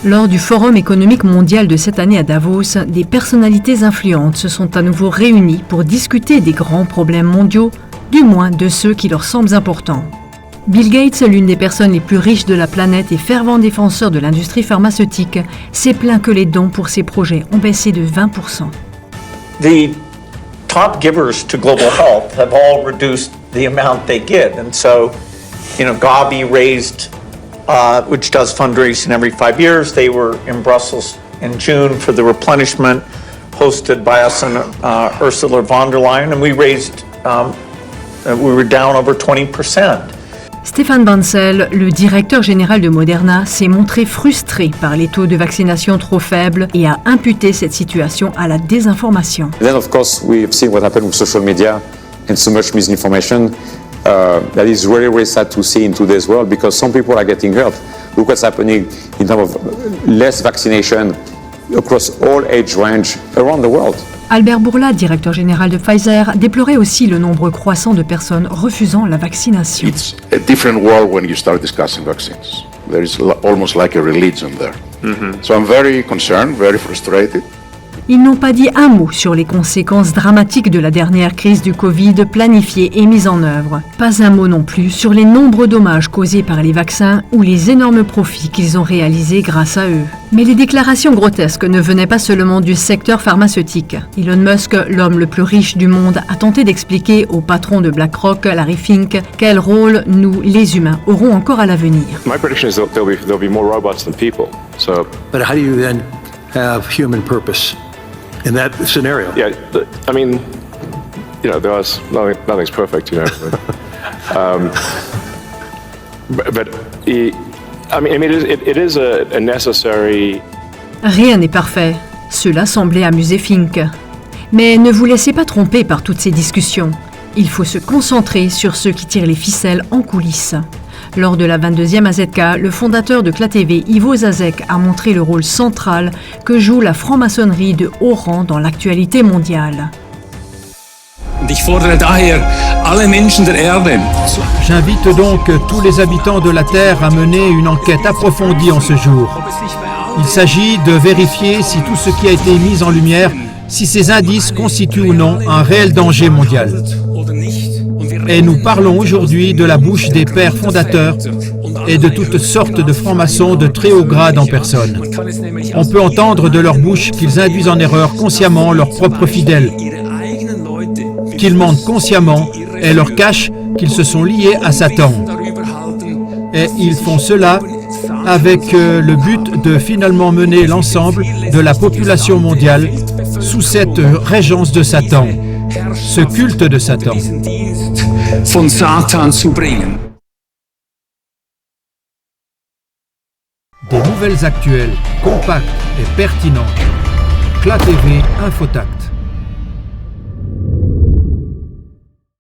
Lors du Forum économique mondial de cette année à Davos, des personnalités influentes se sont à nouveau réunies pour discuter des grands problèmes mondiaux, du moins de ceux qui leur semblent importants. Bill Gates, l'une des personnes les plus riches de la planète et fervent défenseur de l'industrie pharmaceutique, s'est plaint que les dons pour ses projets ont baissé de 20%. The top givers to global health have all reduced the amount they give, and so, Gavi raised, which does fundraising every 5 years. They were in Brussels in June for the replenishment, hosted by us and Ursula von der Leyen, and we raised. We were down over 20%. Stéphane Bancel, le directeur général de Moderna, s'est montré frustré par les taux de vaccination trop faibles et a imputé cette situation à la désinformation. Then of course we've seen what happened with social media and so much misinformation. That is really, really sad to see in today's world because some people are getting hurt. Look what's happening in terms of less vaccination across all age range around the world. Albert Bourla, directeur général de Pfizer, déplorait aussi le nombre croissant de personnes refusant la vaccination. It's a different world when you start discussing vaccines. There is almost like a religion there. So I'm very concerned, very frustrated. Ils n'ont pas dit un mot sur les conséquences dramatiques de la dernière crise du Covid planifiée et mise en œuvre. Pas un mot non plus sur les nombreux dommages causés par les vaccins ou les énormes profits qu'ils ont réalisés grâce à eux. Mais les déclarations grotesques ne venaient pas seulement du secteur pharmaceutique. Elon Musk, l'homme le plus riche du monde, a tenté d'expliquer au patron de BlackRock, Larry Fink, quel rôle nous, les humains, aurons encore à l'avenir. My prediction is there'll be more robots than people. So, but how do you then have human purpose in that scenario? Yeah, nothing's perfect, but it is a necessary. Rien n'est parfait. Cela semblait amuser Fink. Mais ne vous laissez pas tromper par toutes ces discussions. Il faut se concentrer sur ceux qui tirent les ficelles en coulisses. Lors de la 22e AZK, le fondateur de CLA-TV, Ivo Zazek, a montré le rôle central que joue la franc-maçonnerie de haut rang dans l'actualité mondiale. J'invite donc tous les habitants de la Terre à mener une enquête approfondie en ce jour. Il s'agit de vérifier si tout ce qui a été mis en lumière, si ces indices constituent ou non un réel danger mondial. Et nous parlons aujourd'hui de la bouche des pères fondateurs et de toutes sortes de francs-maçons de très haut grade en personne. On peut entendre de leur bouche qu'ils induisent en erreur consciemment leurs propres fidèles, qu'ils mentent consciemment et leur cachent qu'ils se sont liés à Satan. Et ils font cela avec le but de finalement mener l'ensemble de la population mondiale sous cette régence de Satan, ce culte de Satan. Von Satan zu bringen. Des nouvelles actuelles, compactes et pertinentes. CLA-TV Infotact.